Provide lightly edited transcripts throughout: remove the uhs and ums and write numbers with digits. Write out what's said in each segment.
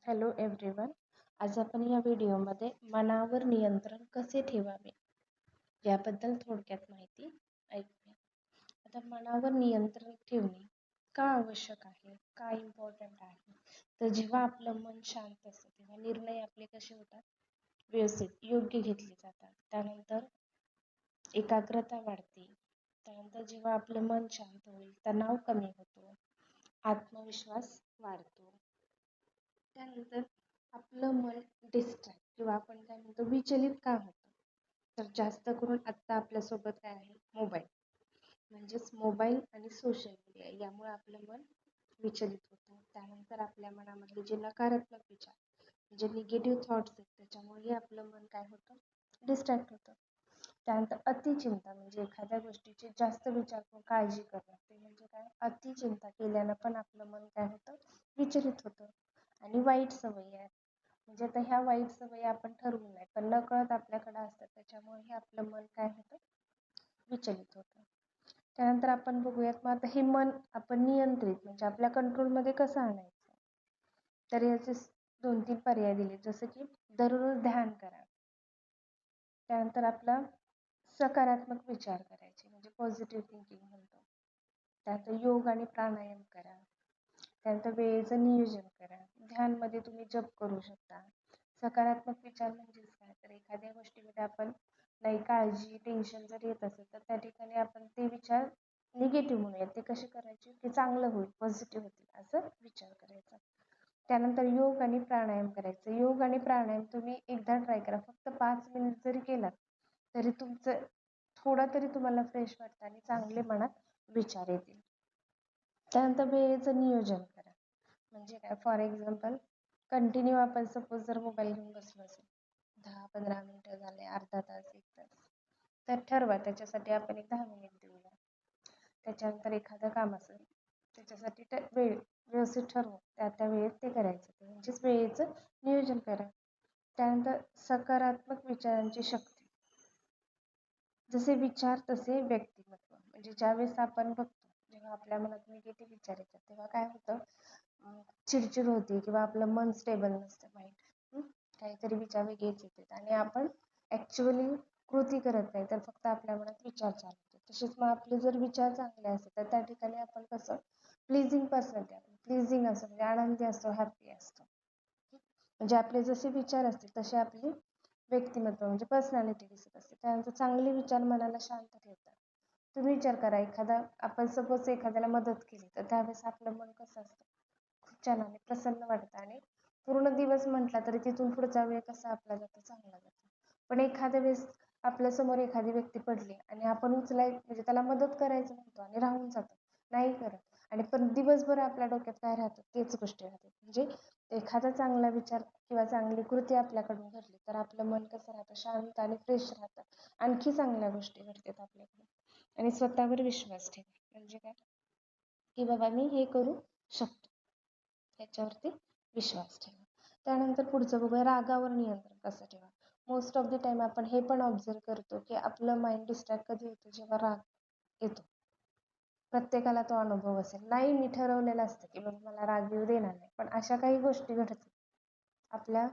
Hello everyone. आज आपण या व्हिडिओमध्ये मनावर नियंत्रण कसे ठेवावे याबद्दल थोडक्यात माहिती ऐकूया. आता मनावर नियंत्रण ठेवणे का आवश्यक आहे, का इम्पॉर्टंट आहे, तर जेव्हा आपलं मन शांत असतं तेव्हा निर्णय आपले कसे होतात, व्यवस्थित योग्य घेतले जातात. त्यानंतर एकाग्रता वाढते. त्यानंतर जेव्हा आपलं मन शांत होईल तणाव कमी होतो, आत्मविश्वास वाढतो. त्यानंतर आपलं मन डिस्ट्रॅक्ट किंवा आपण काय म्हणतो विचलित का होतं, तर जास्त करून आत्ता आपल्यासोबत काय आहे, मोबाईल. म्हणजेच मोबाईल आणि सोशल मीडिया यामुळे आपलं मन विचलित होतं. त्यानंतर आपल्या मनामधले जे नकारात्मक विचार म्हणजे निगेटिव्ह थॉट्स आहेत त्याच्यामुळे आपलं मन काय होतं, डिस्ट्रॅक्ट होतं. त्यानंतर अतिचिंता म्हणजे एखाद्या गोष्टीची जास्त विचार करून काळजी करणं, ते म्हणजे काय, अतिचिंता केल्यानं पण आपलं मन काय होतं, विचलित होतं. आणि वाईट सवयी आहेत, म्हणजे आता ह्या वाईट सवयी आपण ठरवून नाही पण नकळत आपल्याकडे असतात, त्याच्यामुळे आपलं मन काय होतं, विचलित होतं. त्यानंतर आपण बघूयात, मग आता हे मन आपण नियंत्रित म्हणजे आपल्या कंट्रोलमध्ये कसं आणायचं, तर याचे 2-3 पर्याय दिले, जसं की दररोज ध्यान करा. त्यानंतर आपला सकारात्मक विचार करायचे म्हणजे पॉझिटिव्ह थिंकिंग म्हणतो. त्यानंतर योग आणि प्राणायाम करा. त्यानंतर वेळेचं नियोजन करा. ध्यानमध्ये तुम्ही जप करू शकता. सकारात्मक विचार म्हणजेच काय, तर एखाद्या गोष्टीमध्ये आपण नाही काळजी टेन्शन जर येत असेल तर त्या ठिकाणी आपण ते विचार निगेटिव्ह म्हणूयात, ते कसे करायचे, ते चांगलं होईल, पॉझिटिव्ह होतील असं विचार करायचा. त्यानंतर योग आणि प्राणायाम करायचं. योग आणि प्राणायाम तुम्ही एकदा ट्राय करा, फक्त 5 मिनिट जरी केलात तरी तुमचं थोडा तरी तुम्हाला फ्रेश वाटतं आणि चांगले मनात विचार येतील. त्यानंतर वेळेचं नियोजन करा. म्हणजे काय, फॉर एक्झाम्पल कंटिन्यू आपण सपोज जर मोबाईल घेऊन बसलो असेल 10-15 मिनिटं झाले, अर्धा तास, 1 तास, तर ठरवा त्याच्यासाठी आपण एक 10 मिनिट देऊया. त्याच्यानंतर एखादं काम असेल त्याच्यासाठी वेळ व्यवस्थित ठरवून त्या वेळेत ते करायचं, म्हणजेच वेळेचं नियोजन करा. त्यानंतर सकारात्मक विचारांची शक्ती, जसे विचार तसे व्यक्तिमत्व. म्हणजे ज्यावेळेस आपण बघतो जेव्हा आपल्या मनात निगेटिव्ह विचार येतात तेव्हा काय होतं, चिडचिड होते किंवा आपलं मन स्टेबल नसतं, माइंड काहीतरी विचार वेगळेच येतात आणि आपण ॲक्च्युअली कृती करत नाही, तर फक्त आपल्या मनात विचार चालवतो. तसेच मग आपले जर विचार चांगले असतात तर त्या ठिकाणी आपण कसं प्लीजिंग पर्सनॅलिटी, आपण प्लीजिंग असतो म्हणजे आनंदी असतो, हॅप्पी असतो. म्हणजे आपले जसे विचार असतील तसे आपली व्यक्तिमत्व म्हणजे पर्सनॅलिटी दिसत असते. त्यानंतर चांगले विचार मनाला शांत ठेवतात. तुम्ही विचार करा, आपण सपोज एखाद्याला मदत केली तर त्यावेळेस आपलं मन कसं असतं, खूप छान आणि प्रसन्न वाटतं आणि पूर्ण दिवस म्हटला तरी तिथून पुढचा वेळ कसा आपला जातो, चांगला जातो. पण एखाद्या वेळेस आपल्यासमोर एखादी व्यक्ती पडली आणि आपण म्हणजे त्याला मदत करायचं म्हणतो आणि राहून जातो, नाही करत, आणि पण दिवसभर आपल्या डोक्यात काय राहतं, तेच गोष्टी राहतात. म्हणजे एखादा चांगला विचार किंवा चांगली कृती आपल्याकडून घडली तर आपलं मन कसं राहतं, शांत आणि फ्रेश राहतं, आणखी चांगल्या गोष्टी घडतात आपल्याकडे. आणि स्वतःवर विश्वास ठेवा, म्हणजे काय, की बाबा मी हे करू शकतो, याच्यावरती विश्वास ठेवा. त्यानंतर पुढचं बघूया, रागावर नियंत्रण कसं ठेवा. मोस्ट ऑफ द टाइम आपण हे पण ऑब्झर्व करतो की आपलं माइंड डिस्ट्रॅक्ट कधी होतं, जेव्हा राग येतो. प्रत्येकाला तो अनुभव असेल, नाही मी ठरवलेलं असतं की बाबा मला राग येऊ देणार नाही, पण अशा काही गोष्टी घडतात आपल्या,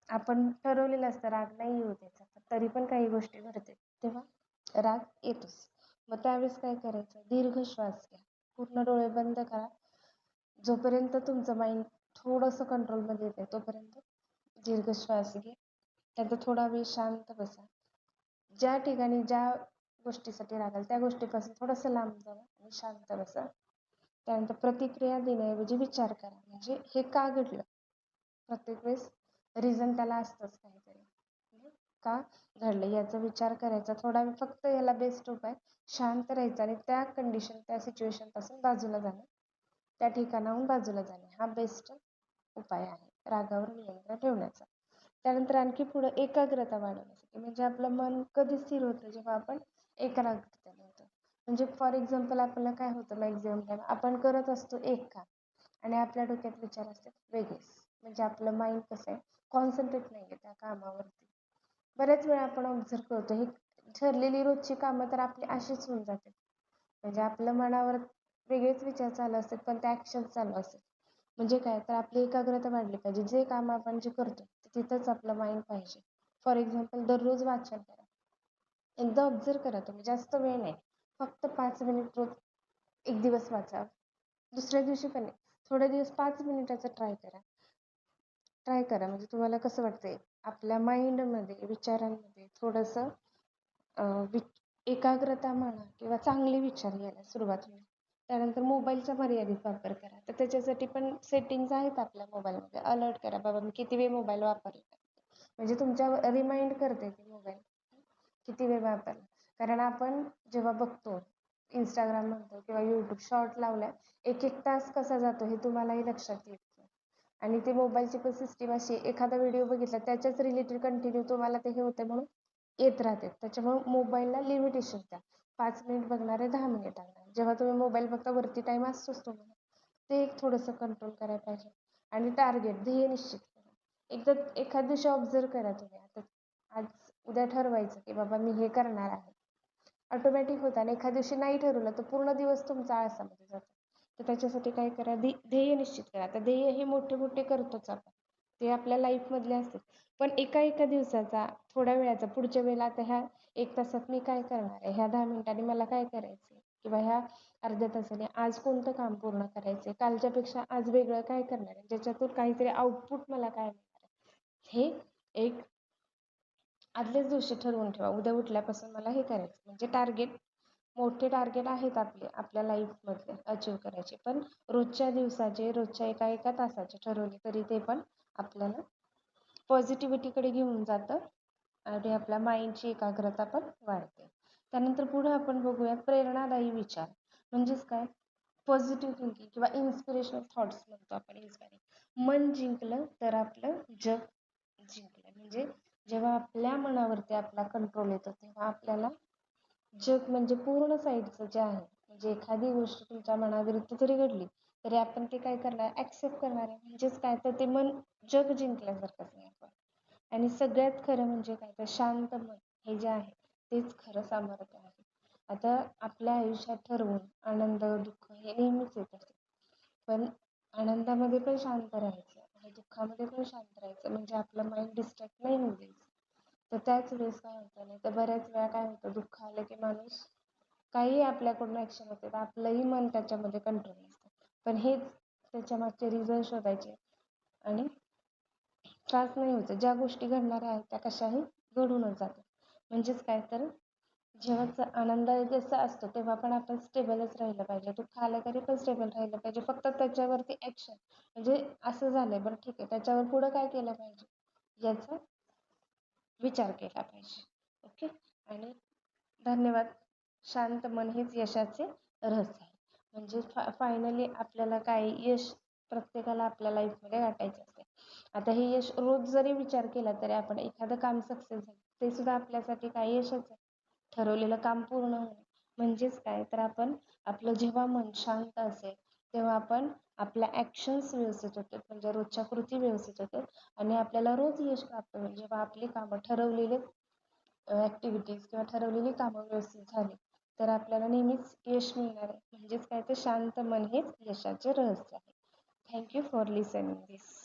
आपण ठरवलेलं असतं राग नाही येऊ द्यायचा, तरी पण काही गोष्टी घडतात तेव्हा राग येतोच. मग त्यावेळेस काय करायचं, दीर्घ श्वास घ्या, पूर्ण डोळे बंद करा, जोपर्यंत तुमचं माइंड थोडंसं कंट्रोलमध्ये येते तोपर्यंत दीर्घ श्वास घे. त्यानंतर थोडा वेळ शांत बसा, ज्या ठिकाणी ज्या गोष्टीसाठी रागाल त्या गोष्टीपासून थोडंसं लांब जावा आणि शांत बसा. त्यानंतर प्रतिक्रिया देण्याऐवजी विचार करा, म्हणजे हे का घडलं, प्रत्येक वेळेस रिझन त्याला असतंच काहीतरी, का घडलं याचा विचार करायचा थोडा वेळ. फक्त याला बेस्ट उपाय शांत राहायचं आणि त्या कंडिशन त्या सिच्युएशन पासून बाजूला जाणं, त्या ठिकाणाहून बाजूला जाणे हा बेस्ट उपाय आहे रागावर नियंत्रण ठेवण्याचा. त्यानंतर आणखी पुढे एकाग्रता वाढवण्यासाठी, म्हणजे आपलं मन कधी स्थिर होतं, जेव्हा आपण एकाग्रतेने होतो. म्हणजे फॉर एक्झाम्पल आपल्याला काय होतं, मॅक्झिमम टाइम आपण करत असतो एक काम आणि आपल्या डोक्यात विचार असतात वेगळेच, म्हणजे आपलं माइंड कसं आहे, कॉन्सन्ट्रेट नाही आहे त्या कामावरती. बऱ्याच वेळा आपण ऑब्झर्व करतो, ही ठरलेली रोजची कामं तर आपली अशीच होऊन जातात, म्हणजे आपल्या मनावर वेगळेच विचार चालू असतात पण त्या ॲक्शन चालू असतात. म्हणजे काय तर आपली एकाग्रता वाढली पाहिजे. जे काम आपण जे करतो तिथंच आपलं माइंड पाहिजे. फॉर एक्झाम्पल दररोज वाचन करा. एकदा ऑब्झर्व करा तुम्ही, जास्त वेळ नाही, फक्त 5 मिनिट रोज एक दिवस वाचा. दुसऱ्या दिवशी पण नाही, थोडे दिवस 5 मिनिटाचं ट्राय करा. म्हणजे तुम्हाला कसं वाटतंय, आपल्या माइंडमध्ये विचारांमध्ये थोडंसं एकाग्रता म्हणा किंवा चांगले विचार यायला सुरुवात होईल. त्यानंतर मोबाईलचा मर्यादित वापर करा. तर त्याच्यासाठी पण सेटिंग्ज आहेत आपल्या मोबाईलमध्ये. अलर्ट करा, बाबा मी किती वेळ मोबाईल वापरला, म्हणजे तुमच्या रिमाइंड करते ते मोबाईल किती वेळ वापरला. कारण आपण जेव्हा बघतो इंस्टाग्राम म्हणतो किंवा यूट्यूब शॉर्ट लावल्या, 1-1 तास कसा जातो हे तुम्हालाही लक्षात येत नाही. आणि ते मोबाईलची पण सिस्टीम अशी, एखादा व्हिडिओ बघितला त्याच्याच रिलेटेड कंटिन्यू तुम्हाला ते हे होते म्हणून येत राहते. त्याच्यामुळे मोबाईलला लिमिटेशन द्या. 5 मिनिट बघणारे 10 मिनिट आणणार. जेव्हा तुम्ही मोबाईल बघता वरती टाइम असतोच तुम्हाला, ते एक थोडंसं कंट्रोल करायला पाहिजे. आणि टार्गेट, ध्येय निश्चित करा. एकदा एखाद दिवशी ऑब्झर्व करा तुम्ही, आता आज उद्या ठरवायचं की बाबा मी हे करणार आहे. ऑटोमॅटिक होतं. आणि एखाद्या दिवशी नाही ठरवलं तर पूर्ण दिवस तुमचा आळसामध्ये जातो. तर त्याच्यासाठी काय करा, ध्येय निश्चित करा. आता ध्येय हे मोठे मोठे करतोच आपण, ते आपल्या लाईफमधले असतात. पण एका दिवसाचा, थोड्या वेळाचा, पुढच्या वेळेला आता ह्या 1 तासात मी काय करणार आहे, ह्या 10 मिनिटांनी मला काय करायचं, किंवा ह्या अर्ध्या तासाने आज कोणतं काम पूर्ण करायचं, कालच्यापेक्षा आज वेगळं काय करणार आहे, ज्याच्यातून काहीतरी आउटपुट मला काय मिळणार आहे, हे एक आदल्याच दिवशी ठरवून ठेवा. उद्या उठल्यापासून मला हे करायचं. म्हणजे मोठे टार्गेट आहेत आपल्या लाईफमधले अचीव करायचे, पण रोजच्या दिवसाचे, रोजच्या एका तासाचे ठरवले तरी ते पण आपल्याला पॉझिटिव्हिटीकडे घेऊन जातं. आणि आपल्या माइंडची एकाग्रता पण वाढते. त्यानंतर पुढे आपण बघूया प्रेरणादायी विचार. म्हणजेच काय, पॉझिटिव्ह थिंकिंग किंवा इन्स्पिरेशनल थॉट्स म्हणतो आपण. मन जिंकलं तर आपलं जग जिंकलं. म्हणजे जेव्हा आपल्या मनावरती आपला कंट्रोल येतो तेव्हा आपल्याला जग, म्हणजे पूर्ण साईडचं जे आहे, म्हणजे एखादी गोष्ट तुमच्या मनाविरुद्ध जरी घडली तरी आपण ते काय करणार, ॲक्सेप्ट करणार आहे. म्हणजेच काय तर ते मन जग जिंकल्यासारखंच आहे आपण. आणि सगळ्यात खरं म्हणजे काय तर शांत मन हे जे आहे तेच खरं सामर्थ्य आहे. आता आपल्या आयुष्यात ठरवून आनंद दुःख हे नेहमीच येत असते, पण आनंदामध्ये पण शांत राहायचं आणि दुःखामध्ये पण शांत राहायचं, म्हणजे आपलं माइंड डिस्ट्रॅक्ट नाही होऊ द्यायचं. तर त्याच वेळेस काय होतं, नाही तर बऱ्याच वेळा काय होतं, दुःख आलं की माणूस काही आपल्याकडून ॲक्शन होते तर आपलंही मन त्याच्यामध्ये कंट्रोल नसतं. पण हेच त्याच्या मागचे रिझन शोधायचे आणि त्रास नाही व्हायचा. ज्या गोष्टी घडणाऱ्या आहेत त्या कशाही घडूनच जातात. म्हणजेच काय तर जेव्हा आनंद जसा असतो तेव्हा पण आपण स्टेबलच राहिलं पाहिजे. दुःख आलं तरी पण स्टेबल राहिलं पाहिजे. फक्त त्याच्यावरती ॲक्शन, म्हणजे असं झालंय बरं ठीक आहे, त्याच्यावर पुढं काय केलं पाहिजे याचा विचार केला पाहिजे. ओके. आणि धन्यवाद. शांत मन हेच यशाचे रहस्य आहे. म्हणजे फायनली आपल्याला काय, यश प्रत्येकाला आपल्या लाईफमध्ये गाठायचं असते. आता हे यश रोज जरी विचार केला तरी आपण एखादं काम सक्सेस झालं ते सुद्धा आपल्यासाठी काय यशच आहे. ठरवलेलं काम पूर्ण होणे म्हणजेच काय तर आपण आपलं जेव्हा मन शांत असेल तेव्हा आपण आपल्या ॲक्शन्स व्यवस्थित होतात, म्हणजे रोजच्या कृती व्यवस्थित होतात आणि आपल्याला रोज यश प्राप्त होईल जेव्हा आपली कामं ठरवलेले ॲक्टिव्हिटीज किंवा ठरवलेली कामं व्यवस्थित झाली तर आपल्याला नेहमीच यश मिळणार आहे. म्हणजेच काय तर शांत मन हेच यशाचे रहस्य आहे. Thank you for listening this.